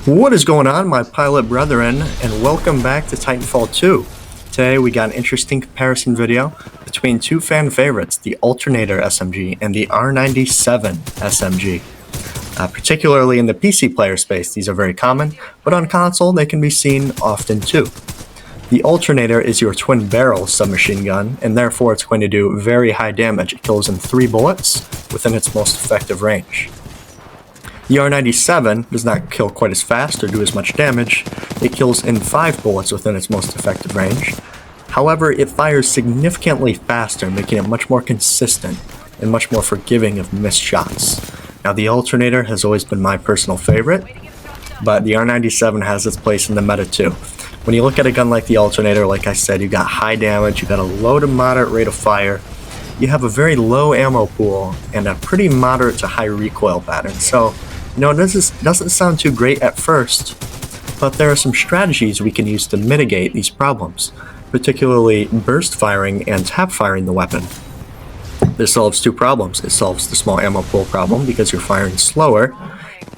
What is going on, my pilot brethren, and welcome back to Titanfall 2. Today we got an interesting comparison video between two fan favorites, the Alternator SMG and the R-97 SMG. Particularly in the PC player space, these are very common, but on console they can be seen often too. The Alternator is your twin-barrel submachine gun, and therefore it's going to do very high damage. It kills in 3 bullets within its most effective range. The R-97 does not kill quite as fast or do as much damage. It kills in 5 bullets within its most effective range. However, it fires significantly faster, making it much more consistent and much more forgiving of missed shots. Now, the Alternator has always been my personal favorite, but the R-97 has its place in the meta too. When you look at a gun like the Alternator, like I said, you got high damage, you got a low to moderate rate of fire, you have a very low ammo pool, and a pretty moderate to high recoil pattern. So, this doesn't sound too great at first, but there are some strategies we can use to mitigate these problems, particularly burst firing and tap firing the weapon. This solves 2 problems. It solves the small ammo pool problem because you're firing slower,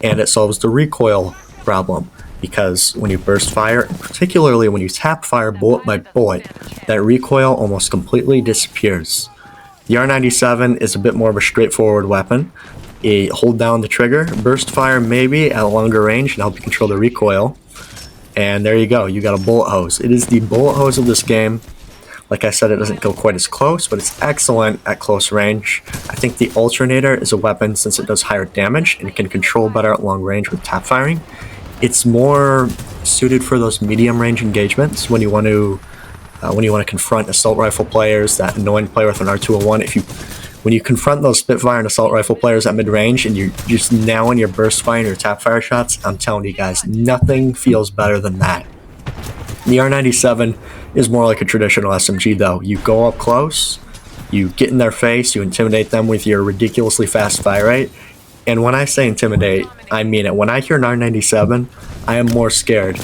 and it solves the recoil problem because when you burst fire, particularly when you tap fire bullet by bullet, that recoil almost completely disappears. The R-97 is a bit more of a straightforward weapon. You hold down the trigger, burst fire maybe at a longer range and help you control the recoil. And there you go, you got a bullet hose. It is the bullet hose of this game. Like I said, it doesn't go quite as close, but it's excellent at close range. I think the Alternator is a weapon since it does higher damage and it can control better at long range with tap firing. It's more suited for those medium range engagements when you want to confront assault rifle players, that annoying player with an R201. When you confront those Spitfire and assault rifle players at mid-range and you're just nailing your burst fire and your tap fire shots, I'm telling you guys, nothing feels better than that. The R-97 is more like a traditional SMG though. You go up close, you get in their face, you intimidate them with your ridiculously fast fire rate. And when I say intimidate, I mean it. When I hear an R-97, I am more scared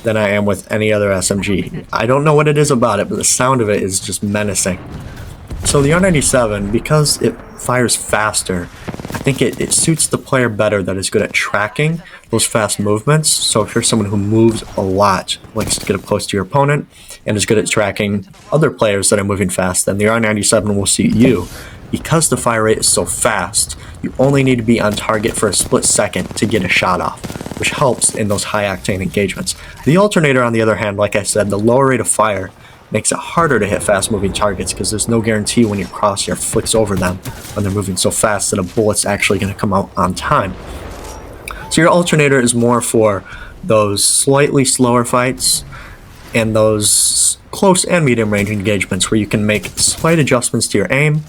than I am with any other SMG. I don't know what it is about it, but the sound of it is just menacing. So the R-97, because it fires faster, I think it suits the player better that is good at tracking those fast movements. So if you're someone who moves a lot, likes to get up close to your opponent, and is good at tracking other players that are moving fast, then the R-97 will suit you. Because the fire rate is so fast, you only need to be on target for a split second to get a shot off, which helps in those high-octane engagements. The Alternator, on the other hand, like I said, the lower rate of fire makes it harder to hit fast-moving targets because there's no guarantee when your crosshair flicks over them when they're moving so fast that a bullet's actually going to come out on time. So your Alternator is more for those slightly slower fights and those close and medium range engagements where you can make slight adjustments to your aim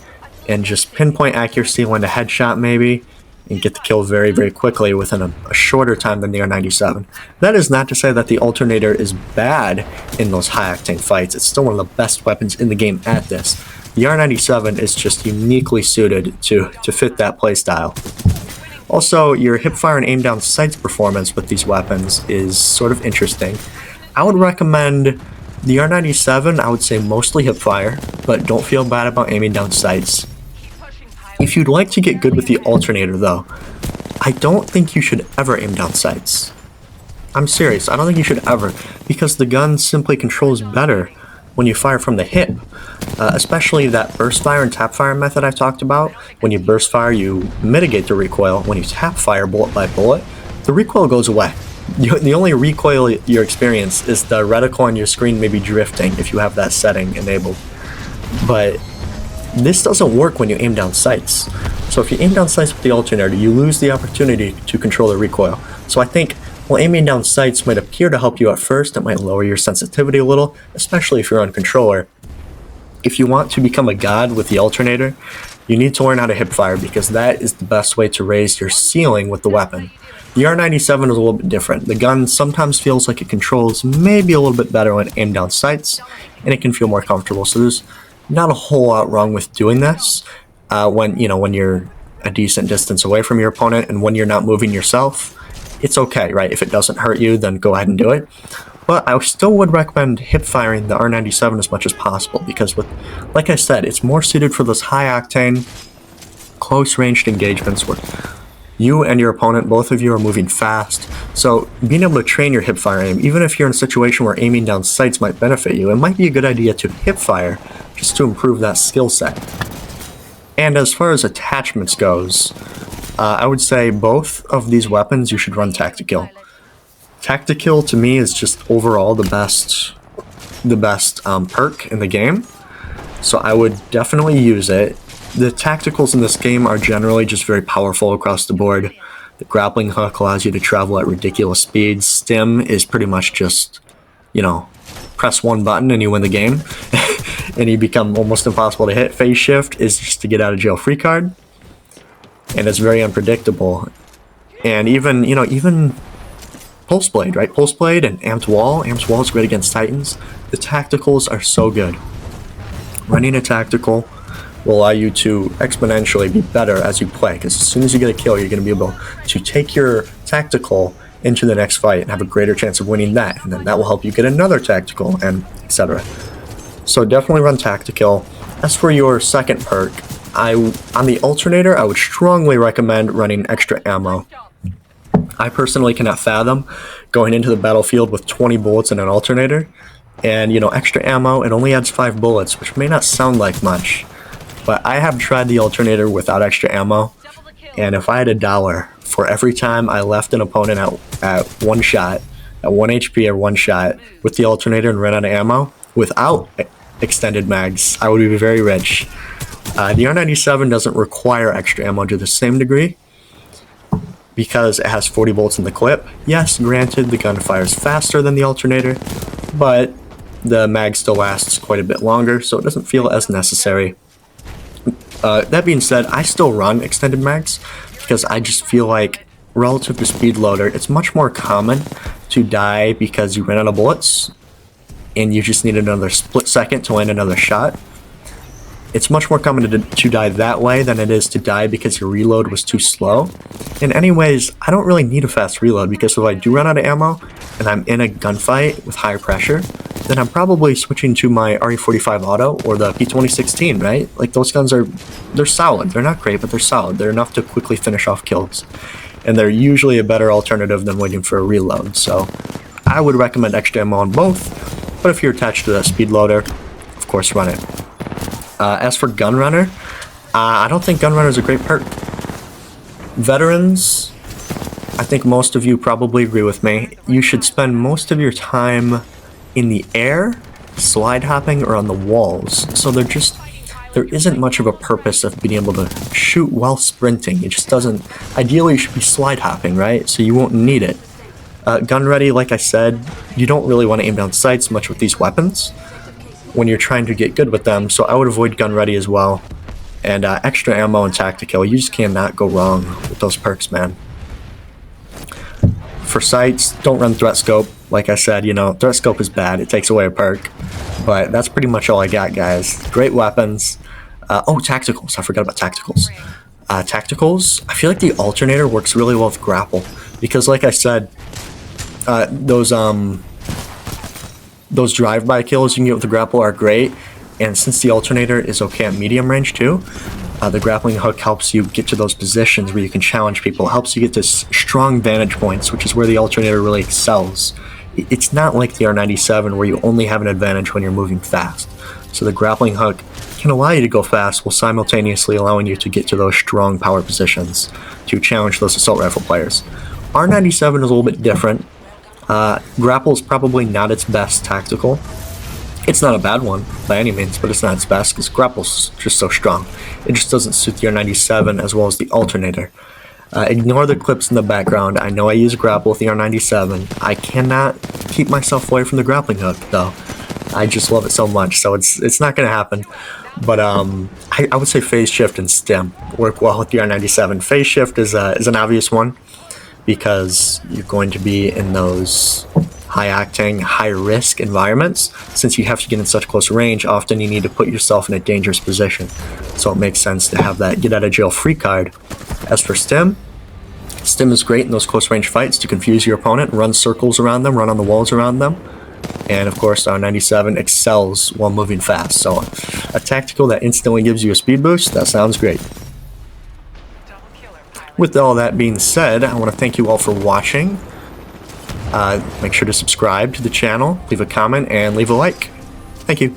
and just pinpoint accuracy when to headshot maybe and get the kill very, very quickly within a shorter time than the R-97. That is not to say that the Alternator is bad in those high-octane fights. It's still one of the best weapons in the game at this. The R-97 is just uniquely suited to fit that playstyle. Also, your hipfire and aim down sights performance with these weapons is sort of interesting. I would recommend the R-97, I would say mostly hipfire, but don't feel bad about aiming down sights. If you'd like to get good with the Alternator though, I don't think you should ever aim down sights. I'm serious, I don't think you should ever, because the gun simply controls better when you fire from the hip. Especially that burst fire and tap fire method I talked about. When you burst fire, you mitigate the recoil. When you tap fire bullet by bullet, the recoil goes away. The only recoil you experience is the reticle on your screen maybe drifting if you have that setting enabled. But this doesn't work when you aim down sights. So if you aim down sights with the Alternator, you lose the opportunity to control the recoil. So I think while aiming down sights might appear to help you at first, it might lower your sensitivity a little, especially if you're on controller. If you want to become a god with the Alternator, you need to learn how to hipfire because that is the best way to raise your ceiling with the weapon. The R-97 is a little bit different. The gun sometimes feels like it controls maybe a little bit better when aimed down sights, and it can feel more comfortable. So there's not a whole lot wrong with doing this when you're a decent distance away from your opponent and when you're not moving yourself. It's okay, right? If it doesn't hurt you, then go ahead and do it. But I still would recommend hip firing the R-97 as much as possible because, like I said, it's more suited for those high octane, close ranged engagements where You and your opponent, both of you are moving fast, so being able to train your hipfire aim, even if you're in a situation where aiming down sights might benefit you, it might be a good idea to hipfire just to improve that skill set. And as far as attachments goes, I would say both of these weapons you should run Tactical. Tactical to me is just overall the best perk in the game, so I would definitely use it. The tacticals in this game are generally just very powerful across the board. The grappling hook allows you to travel at ridiculous speeds. Stim is pretty much just, you know, press one button and you win the game, and you become almost impossible to hit. Phase shift is just to get out of jail free card, and it's very unpredictable. And even Pulse Blade, right? Pulse Blade and Amped Wall. Amped Wall is great against Titans. The tacticals are so good. Running a tactical will allow you to exponentially be better as you play, because as soon as you get a kill, you're going to be able to take your tactical into the next fight and have a greater chance of winning that, and then that will help you get another tactical, and etc. So definitely run tactical. As for your second perk, on the Alternator, I would strongly recommend running extra ammo. I personally cannot fathom going into the battlefield with 20 bullets in an Alternator, and extra ammo, it only adds 5 bullets, which may not sound like much, but I have tried the Alternator without extra ammo, and if I had $1 for every time I left an opponent at one shot, at 1 HP or one shot with the Alternator and ran out of ammo without extended mags, I would be very rich. The R-97 doesn't require extra ammo to the same degree because it has 40 bullets in the clip. Yes, granted, the gun fires faster than the Alternator, but the mag still lasts quite a bit longer, so it doesn't feel as necessary. That being said, I still run extended mags because I just feel like, relative to speed loader, it's much more common to die because you ran out of bullets and you just need another split second to land another shot. It's much more common to die that way than it is to die because your reload was too slow. And anyways, I don't really need a fast reload, because if I do run out of ammo and I'm in a gunfight with high pressure, then I'm probably switching to my RE45 auto or the P2016, right? Like, those guns they're solid. They're not great, but they're solid. They're enough to quickly finish off kills. And they're usually a better alternative than waiting for a reload. So I would recommend extra ammo on both, but if you're attached to that speed loader, of course run it. As for Gunrunner, I don't think Gunrunner is a great perk. Veterans, I think most of you probably agree with me. You should spend most of your time in the air, slide hopping, or on the walls. So there isn't much of a purpose of being able to shoot while sprinting. It just doesn't. Ideally, you should be slide hopping, right? So you won't need it. Gun ready, like I said, you don't really want to aim down sights much with these weapons when you're trying to get good with them, so I would avoid gun ready as well. And extra ammo and tactical, you just cannot go wrong with those perks, man. For sights, don't run threat scope. Like I said, threat scope is bad, it takes away a perk, but that's pretty much all I got, guys. Great weapons. Tacticals, I forgot about tacticals. Tacticals, I feel like the Alternator works really well with grapple, because like I said, those drive-by kills you can get with the grapple are great, and since the Alternator is okay at medium range too, the grappling hook helps you get to those positions where you can challenge people. It helps you get to strong vantage points, which is where the Alternator really excels. It's not like the R-97 where you only have an advantage when you're moving fast. So the grappling hook can allow you to go fast while simultaneously allowing you to get to those strong power positions to challenge those assault rifle players. R-97 is a little bit different. Grapple is probably not its best tactical. It's not a bad one by any means, but it's not its best because grapple's just so strong. It just doesn't suit the R-97 as well as the Alternator. Ignore the clips in the background. I know I use grapple with the R-97. I cannot keep myself away from the grappling hook, though. I just love it so much, so it's not going to happen. But I would say phase shift and stim work well with the R-97. Phase shift is an obvious one, because you're going to be in those high-octane, high-risk environments. Since you have to get in such close range, often you need to put yourself in a dangerous position. So it makes sense to have that get-out-of-jail-free card. As for stim is great in those close-range fights to confuse your opponent, run circles around them, run on the walls around them. And of course, R-97 excels while moving fast. So a tactical that instantly gives you a speed boost, that sounds great. With all that being said, I want to thank you all for watching. Make sure to subscribe to the channel, leave a comment, and leave a like. Thank you.